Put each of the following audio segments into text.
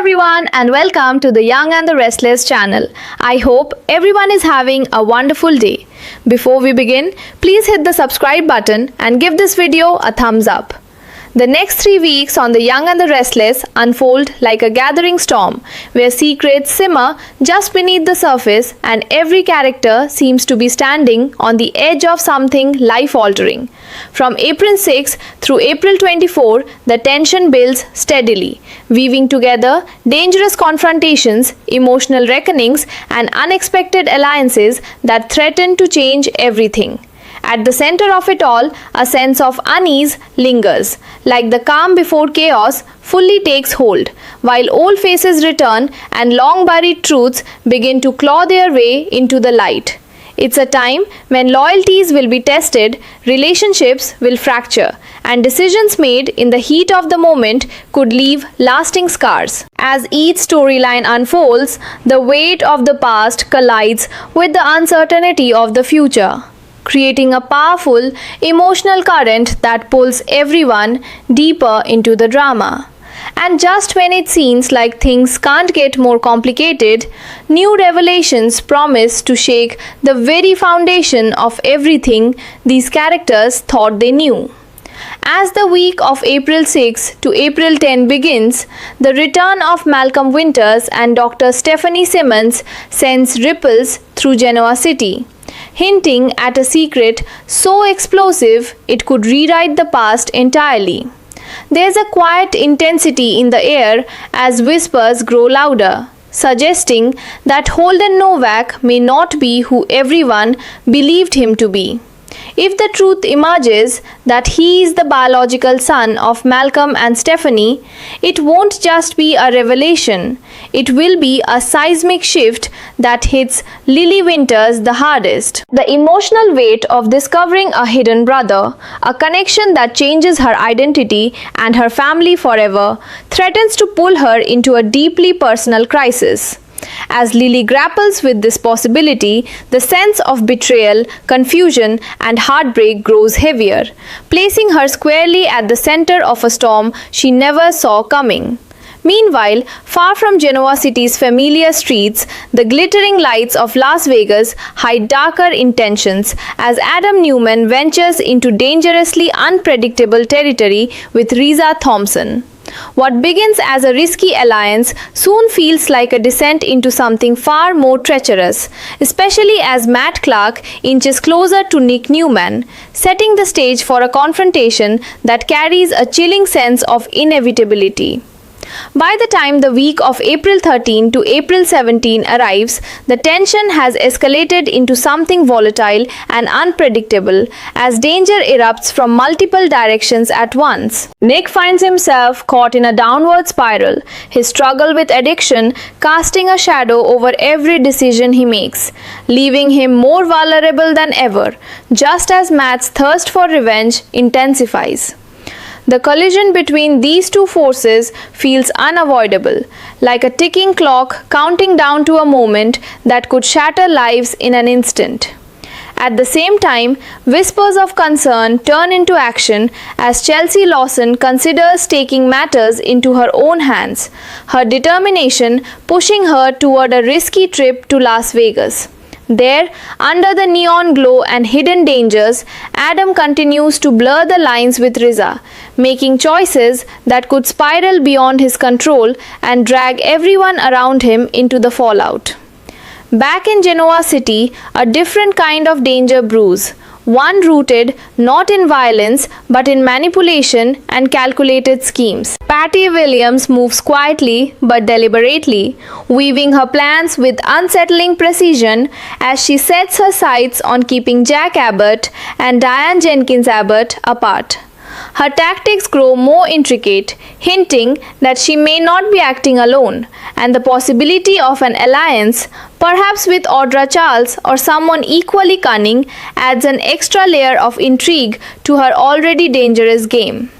everyone, and welcome to the Young and the Restless channel. I hope everyone is having a wonderful day. Before we begin, please hit the subscribe button and give this video a thumbs up. The next 3 weeks on The Young and the Restless unfold like a gathering storm, where secrets simmer just beneath the surface and every character seems to be standing on the edge of something life-altering. From April 6 through April 24, the tension builds steadily, weaving together dangerous confrontations, emotional reckonings, and unexpected alliances that threaten to change everything. At the center of it all, a sense of unease lingers, like the calm before chaos fully takes hold, while old faces return and long buried truths begin to claw their way into the light. It's a time when loyalties will be tested, relationships will fracture, and decisions made in the heat of the moment could leave lasting scars. As each storyline unfolds, the weight of the past collides with the uncertainty of the future, creating a powerful emotional current that pulls everyone deeper into the drama. And just when it seems like things can't get more complicated, new revelations promise to shake the very foundation of everything these characters thought they knew. As the week of April 6 to April 10 begins, the return of Malcolm Winters and Dr. Stephanie Simmons sends ripples through Genoa City, hinting at a secret so explosive it could rewrite the past entirely. There's a quiet intensity in the air as whispers grow louder, suggesting that Holden Novak may not be who everyone believed him to be. If the truth emerges that he is the biological son of Malcolm and Stephanie, it won't just be a revelation, it will be a seismic shift that hits Lily Winters the hardest. The emotional weight of discovering a hidden brother, a connection that changes her identity and her family forever, threatens to pull her into a deeply personal crisis. As Lily grapples with this possibility, the sense of betrayal, confusion, and heartbreak grows heavier, placing her squarely at the center of a storm she never saw coming. Meanwhile, far from Genoa City's familiar streets, the glittering lights of Las Vegas hide darker intentions as Adam Newman ventures into dangerously unpredictable territory with Reza Thompson. What begins as a risky alliance soon feels like a descent into something far more treacherous, especially as Matt Clark inches closer to Nick Newman, setting the stage for a confrontation that carries a chilling sense of inevitability. By the time the week of April 13 to April 17 arrives, the tension has escalated into something volatile and unpredictable as danger erupts from multiple directions at once. Nick finds himself caught in a downward spiral, his struggle with addiction casting a shadow over every decision he makes, leaving him more vulnerable than ever, just as Matt's thirst for revenge intensifies. The collision between these two forces feels unavoidable, like a ticking clock counting down to a moment that could shatter lives in an instant. At the same time, whispers of concern turn into action as Chelsea Lawson considers taking matters into her own hands, her determination pushing her toward a risky trip to Las Vegas. There, under the neon glow and hidden dangers, Adam continues to blur the lines with Riza, making choices that could spiral beyond his control and drag everyone around him into the fallout. Back in Genoa City, a different kind of danger brews, one rooted not in violence but in manipulation and calculated schemes. Patty Williams moves quietly but deliberately, weaving her plans with unsettling precision as she sets her sights on keeping Jack Abbott and Diane Jenkins Abbott apart. Her tactics grow more intricate, hinting that she may not be acting alone, and the possibility of an alliance, perhaps with Audra Charles or someone equally cunning, adds an extra layer of intrigue to her already dangerous game.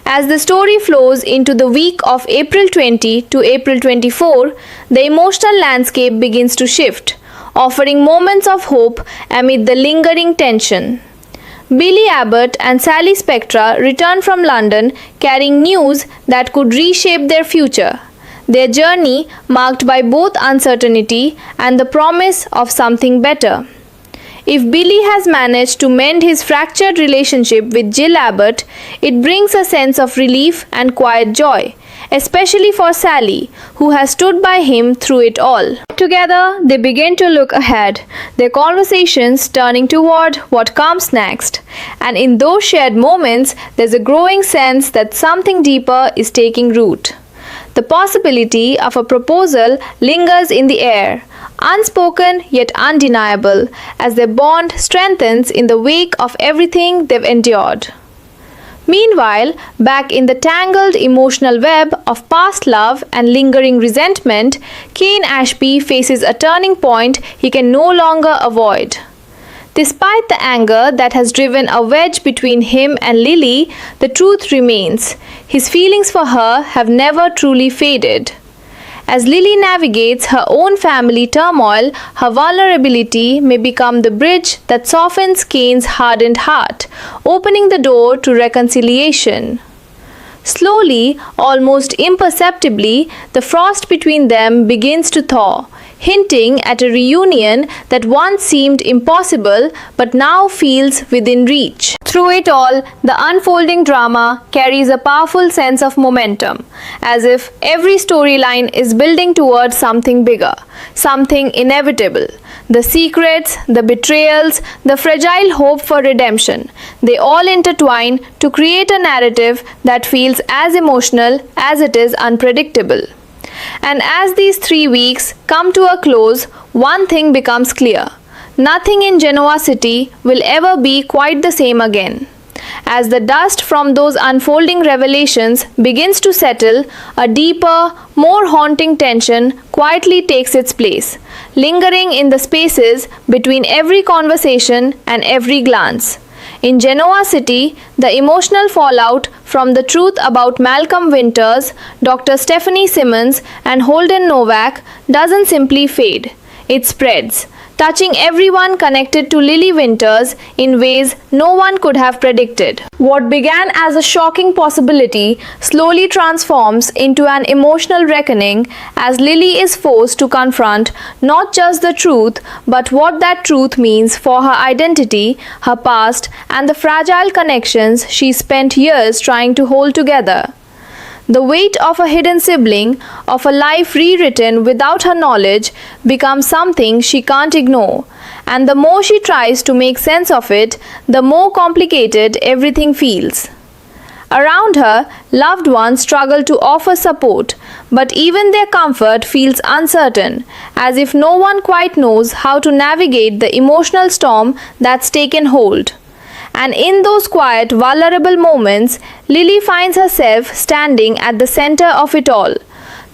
As the story flows into the week of April 20 to April 24, the emotional landscape begins to shift, offering moments of hope amid the lingering tension. Billy Abbott and Sally Spectra return from London carrying news that could reshape their future. their journey marked by both uncertainty and the promise of something better. If Billy has managed to mend his fractured relationship with Jill Abbott, it brings a sense of relief and quiet joy, especially for Sally, who has stood by him through it all. Together, they begin to look ahead, their conversations turning toward what comes next. And in those shared moments, there's a growing sense that something deeper is taking root. The possibility of a proposal lingers in the air, unspoken yet undeniable, as their bond strengthens in the wake of everything they've endured. Meanwhile, back in the tangled emotional web of past love and lingering resentment, Kane Ashby faces a turning point he can no longer avoid. Despite the anger that has driven a wedge between him and Lily, the truth remains. His feelings for her have never truly faded. As Lily navigates her own family turmoil, her vulnerability may become the bridge that softens Kane's hardened heart, opening the door to reconciliation. Slowly, almost imperceptibly, the frost between them begins to thaw, hinting at a reunion that once seemed impossible but now feels within reach. Through it all, the unfolding drama carries a powerful sense of momentum, as if every storyline is building towards something bigger, something inevitable. The secrets, the betrayals, the fragile hope for redemption, they all intertwine to create a narrative that feels as emotional as it is unpredictable. And as these 3 weeks come to a close, one thing becomes clear. Nothing in Genoa City will ever be quite the same again. As the dust from those unfolding revelations begins to settle, a deeper, more haunting tension quietly takes its place, lingering in the spaces between every conversation and every glance. In Genoa City, the emotional fallout from the truth about Malcolm Winters, Dr. Stephanie Simmons, and Holden Novak doesn't simply fade. It spreads, touching everyone connected to Lily Winters in ways no one could have predicted. What began as a shocking possibility slowly transforms into an emotional reckoning as Lily is forced to confront not just the truth, but what that truth means for her identity, her past, and the fragile connections she spent years trying to hold together. The weight of a hidden sibling, of a life rewritten without her knowledge, becomes something she can't ignore. And the more she tries to make sense of it, the more complicated everything feels. Around her, loved ones struggle to offer support, but even their comfort feels uncertain, as if no one quite knows how to navigate the emotional storm that's taken hold. And in those quiet, vulnerable moments, Lily finds herself standing at the center of it all,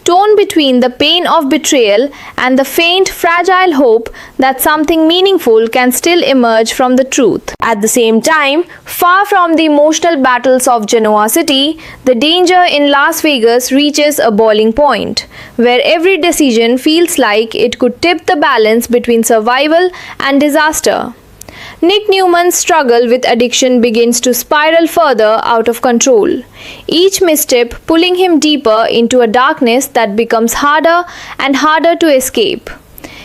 torn between the pain of betrayal and the faint, fragile hope that something meaningful can still emerge from the truth. At the same time, far from the emotional battles of Genoa City, the danger in Las Vegas reaches a boiling point, where every decision feels like it could tip the balance between survival and disaster. Nick Newman's struggle with addiction begins to spiral further out of control, each misstep pulling him deeper into a darkness that becomes harder and harder to escape.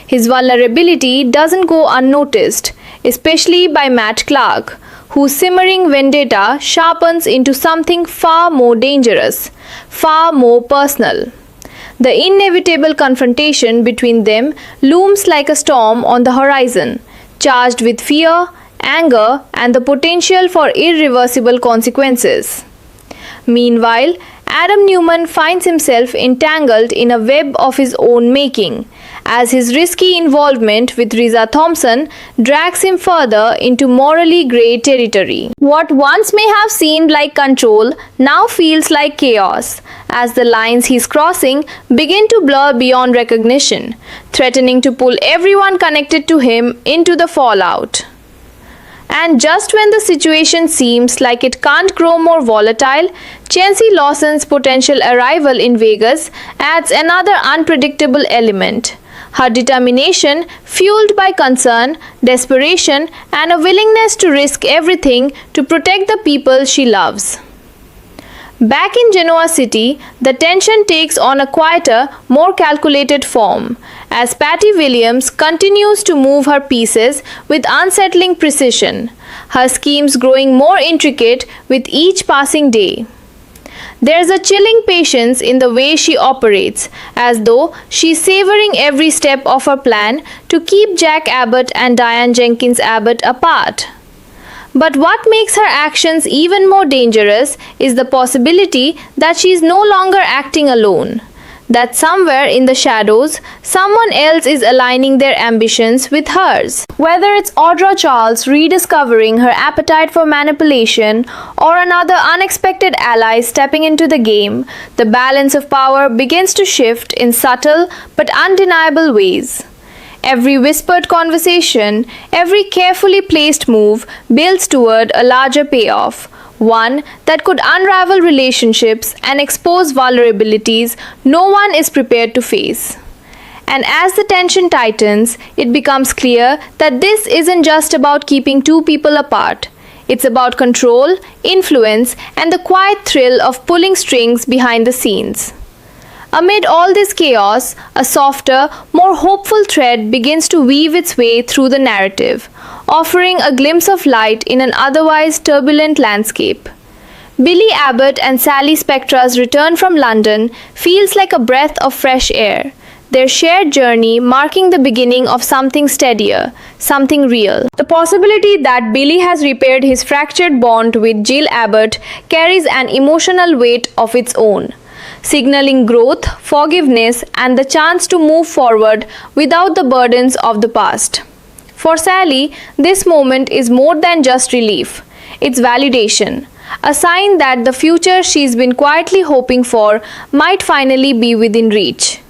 His vulnerability doesn't go unnoticed, especially by Matt Clark, whose simmering vendetta sharpens into something far more dangerous, far more personal. The inevitable confrontation between them looms like a storm on the horizon, charged with fear, anger, and the potential for irreversible consequences. Meanwhile, Adam Newman finds himself entangled in a web of his own making, as his risky involvement with Riza Thompson drags him further into morally grey territory. What once may have seemed like control now feels like chaos, as the lines he's crossing begin to blur beyond recognition, threatening to pull everyone connected to him into the fallout. And just when the situation seems like it can't grow more volatile, Chancey Lawson's potential arrival in Vegas adds another unpredictable element. Her determination, fueled by concern, desperation, and a willingness to risk everything to protect the people she loves. Back in Genoa City, the tension takes on a quieter, more calculated form, as Patty Williams continues to move her pieces with unsettling precision, her schemes growing more intricate with each passing day. There's a chilling patience in the way she operates, as though she's savoring every step of her plan to keep Jack Abbott and Diane Jenkins Abbott apart. But what makes her actions even more dangerous is the possibility that she is no longer acting alone. That somewhere in the shadows, someone else is aligning their ambitions with hers. Whether it's Audra Charles rediscovering her appetite for manipulation or another unexpected ally stepping into the game, the balance of power begins to shift in subtle but undeniable ways. Every whispered conversation, every carefully placed move builds toward a larger payoff, one that could unravel relationships and expose vulnerabilities no one is prepared to face. And as the tension tightens, it becomes clear that this isn't just about keeping two people apart. It's about control, influence, and the quiet thrill of pulling strings behind the scenes. Amid all this chaos, a softer, more hopeful thread begins to weave its way through the narrative, offering a glimpse of light in an otherwise turbulent landscape. Billy Abbott and Sally Spectra's return from London feels like a breath of fresh air, their shared journey marking the beginning of something steadier, something real. The possibility that Billy has repaired his fractured bond with Jill Abbott carries an emotional weight of its own, signaling growth, forgiveness, and the chance to move forward without the burdens of the past. For Sally, this moment is more than just relief. It's validation, a sign that the future she's been quietly hoping for might finally be within reach.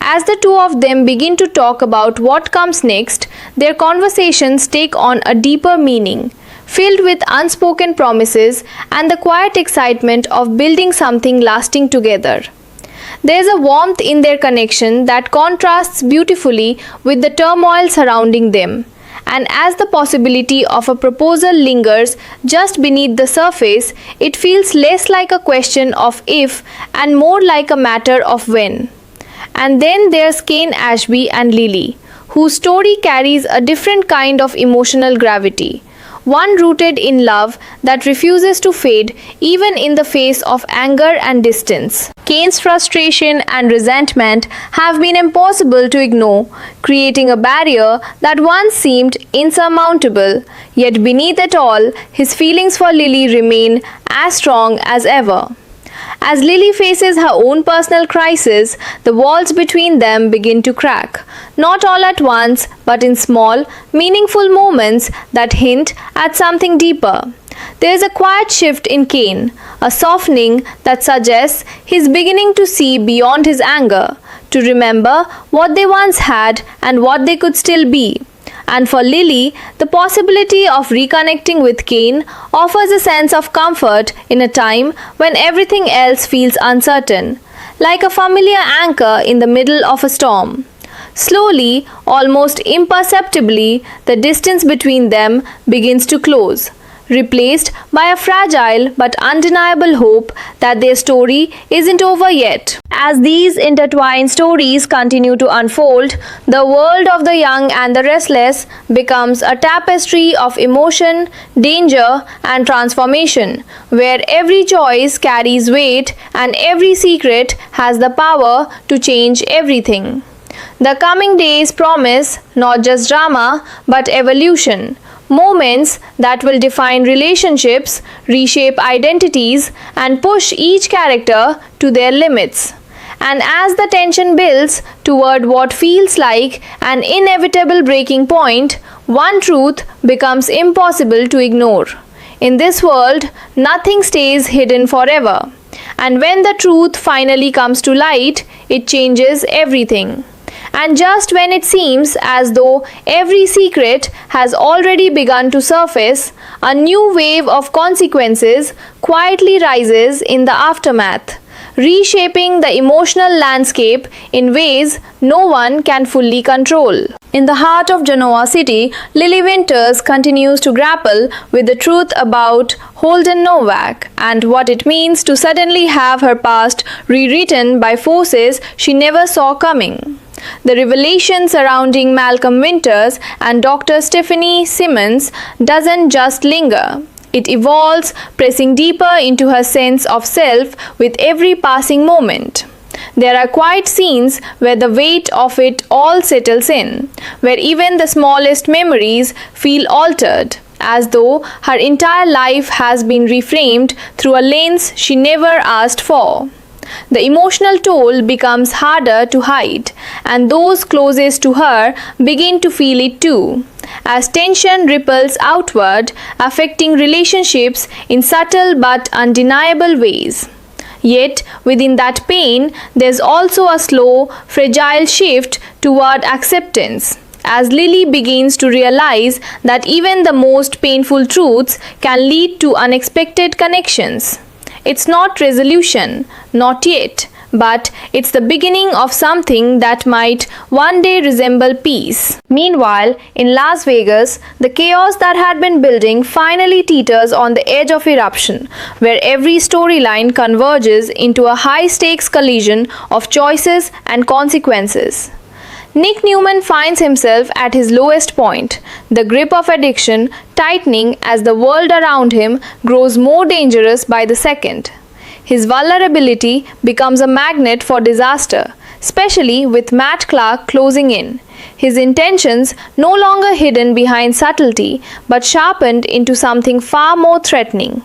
As the two of them begin to talk about what comes next, their conversations take on a deeper meaning, filled with unspoken promises and the quiet excitement of building something lasting together. There is a warmth in their connection that contrasts beautifully with the turmoil surrounding them. And as the possibility of a proposal lingers just beneath the surface, it feels less like a question of if and more like a matter of when. And then there's Kane Ashby and Lily, whose story carries a different kind of emotional gravity, one rooted in love that refuses to fade even in the face of anger and distance. Kane's frustration and resentment have been impossible to ignore, creating a barrier that once seemed insurmountable, yet beneath it all, his feelings for Lily remain as strong as ever. As Lily faces her own personal crisis, the walls between them begin to crack, not all at once, but in small, meaningful moments that hint at something deeper. There is a quiet shift in Kane, a softening that suggests he's beginning to see beyond his anger, to remember what they once had and what they could still be. And for Lily, the possibility of reconnecting with Kane offers a sense of comfort in a time when everything else feels uncertain, like a familiar anchor in the middle of a storm. Slowly, almost imperceptibly, the distance between them begins to close, replaced by a fragile but undeniable hope that their story isn't over yet. As these intertwined stories continue to unfold, the world of the young and the restless becomes a tapestry of emotion, danger, and transformation, where every choice carries weight and every secret has the power to change everything. The coming days promise not just drama but evolution, moments that will define relationships, reshape identities, and push each character to their limits. And as the tension builds toward what feels like an inevitable breaking point, one truth becomes impossible to ignore. In this world, nothing stays hidden forever. And when the truth finally comes to light, it changes everything. And just when it seems as though every secret has already begun to surface, a new wave of consequences quietly rises in the aftermath, reshaping the emotional landscape in ways no one can fully control. In the heart of Genoa City, Lily Winters continues to grapple with the truth about Holden Novak and what it means to suddenly have her past rewritten by forces she never saw coming. The revelation surrounding Malcolm Winters and Dr. Stephanie Simmons doesn't just linger. It evolves, pressing deeper into her sense of self with every passing moment. There are quiet scenes where the weight of it all settles in, where even the smallest memories feel altered, as though her entire life has been reframed through a lens she never asked for. The emotional toll becomes harder to hide, and those closest to her begin to feel it too, as tension ripples outward, affecting relationships in subtle but undeniable ways. Yet, within that pain, there's also a slow, fragile shift toward acceptance, as Lily begins to realize that even the most painful truths can lead to unexpected connections. It's not resolution, not yet, but it's the beginning of something that might one day resemble peace. Meanwhile, in Las Vegas, the chaos that had been building finally teeters on the edge of eruption, where every storyline converges into a high stakes collision of choices and consequences. Nick Newman finds himself at his lowest point, the grip of addiction tightening as the world around him grows more dangerous by the second. His vulnerability becomes a magnet for disaster, especially with Matt Clark closing in. His intentions no longer hidden behind subtlety, but sharpened into something far more threatening.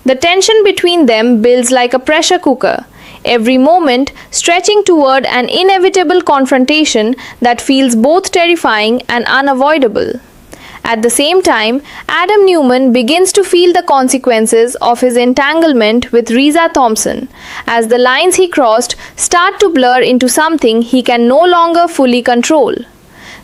The tension between them builds like a pressure cooker, every moment stretching toward an inevitable confrontation that feels both terrifying and unavoidable. At the same time, Adam Newman begins to feel the consequences of his entanglement with Reza Thompson, as the lines he crossed start to blur into something he can no longer fully control.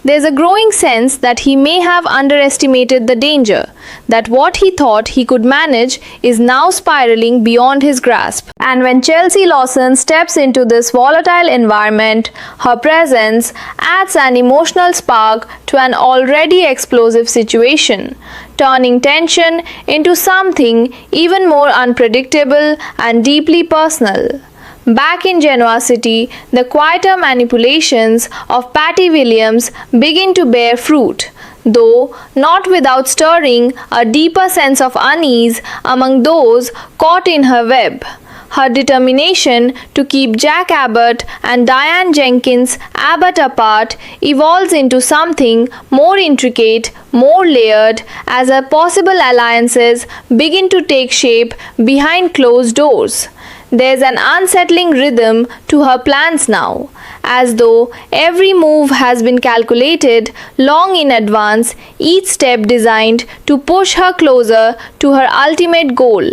There's a growing sense that he may have underestimated the danger, that what he thought he could manage is now spiraling beyond his grasp. And when Chelsea Lawson steps into this volatile environment, her presence adds an emotional spark to an already explosive situation, turning tension into something even more unpredictable and deeply personal. Back in Genoa City, the quieter manipulations of Patty Williams begin to bear fruit, though not without stirring a deeper sense of unease among those caught in her web. Her determination to keep Jack Abbott and Diane Jenkins Abbott apart evolves into something more intricate, more layered, as her possible alliances begin to take shape behind closed doors. There's an unsettling rhythm to her plans now, as though every move has been calculated long in advance, each step designed to push her closer to her ultimate goal.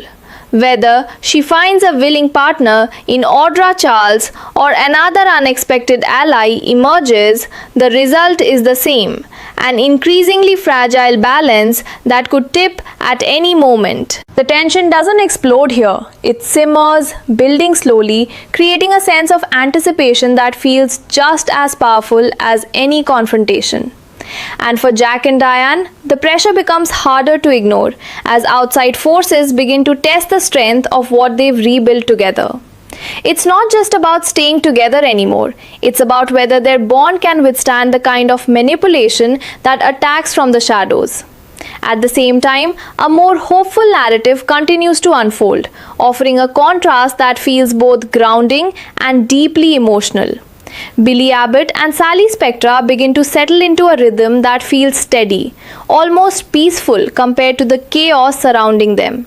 Whether she finds a willing partner in Audra Charles or another unexpected ally emerges, the result is the same, an increasingly fragile balance that could tip at any moment. The tension doesn't explode here. It simmers, building slowly, creating a sense of anticipation that feels just as powerful as any confrontation. And for Jack and Diane, the pressure becomes harder to ignore as outside forces begin to test the strength of what they've rebuilt together. It's not just about staying together anymore, it's about whether their bond can withstand the kind of manipulation that attacks from the shadows. At the same time, a more hopeful narrative continues to unfold, offering a contrast that feels both grounding and deeply emotional. Billy Abbott and Sally Spectra begin to settle into a rhythm that feels steady, almost peaceful compared to the chaos surrounding them.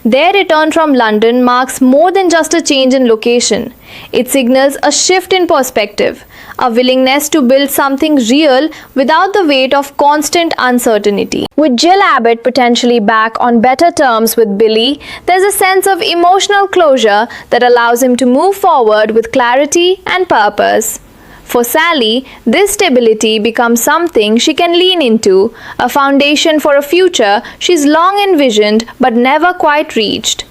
Their return from London marks more than just a change in location. It signals a shift in perspective, a willingness to build something real without the weight of constant uncertainty. With Jill Abbott potentially back on better terms with Billy, there's a sense of emotional closure that allows him to move forward with clarity and purpose. For Sally, this stability becomes something she can lean into, a foundation for a future she's long envisioned but never quite reached.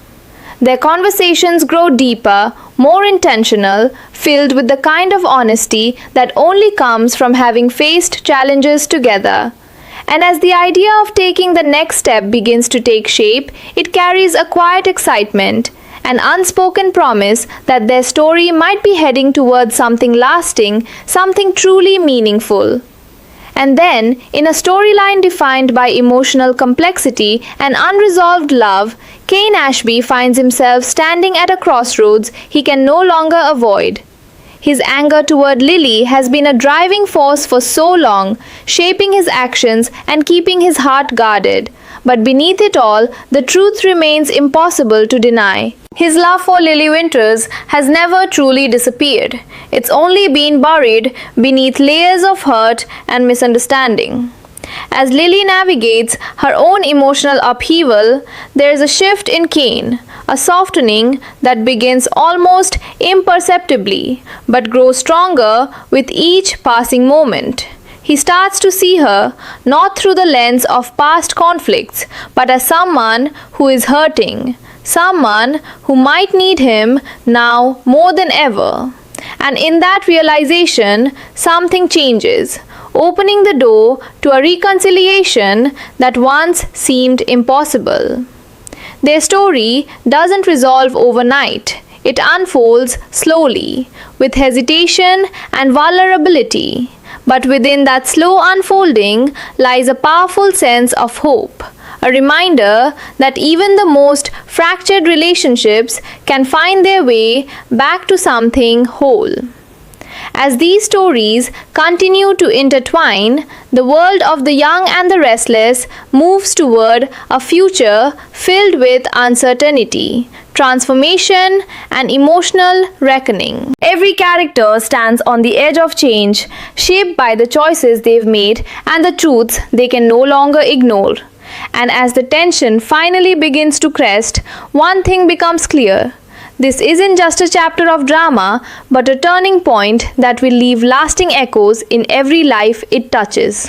Their conversations grow deeper, more intentional, filled with the kind of honesty that only comes from having faced challenges together. And as the idea of taking the next step begins to take shape, it carries a quiet excitement, an unspoken promise that their story might be heading towards something lasting, something truly meaningful. And then, in a storyline defined by emotional complexity and unresolved love, Kane Ashby finds himself standing at a crossroads he can no longer avoid. His anger toward Lily has been a driving force for so long, shaping his actions and keeping his heart guarded. But beneath it all, the truth remains impossible to deny. His love for Lily Winters has never truly disappeared. It's only been buried beneath layers of hurt and misunderstanding. As Lily navigates her own emotional upheaval, there is a shift in Kane, a softening that begins almost imperceptibly but grows stronger with each passing moment. He starts to see her not through the lens of past conflicts, but as someone who is hurting, someone who might need him now more than ever. And in that realization, something changes, opening the door to a reconciliation that once seemed impossible. Their story doesn't resolve overnight. It unfolds slowly, with hesitation and vulnerability. But within that slow unfolding lies a powerful sense of hope, a reminder that even the most fractured relationships can find their way back to something whole. As these stories continue to intertwine, the world of the young and the restless moves toward a future filled with uncertainty, transformation, and emotional reckoning. Every character stands on the edge of change, shaped by the choices they've made and the truths they can no longer ignore. And as the tension finally begins to crest, one thing becomes clear. This isn't just a chapter of drama, but a turning point that will leave lasting echoes in every life it touches.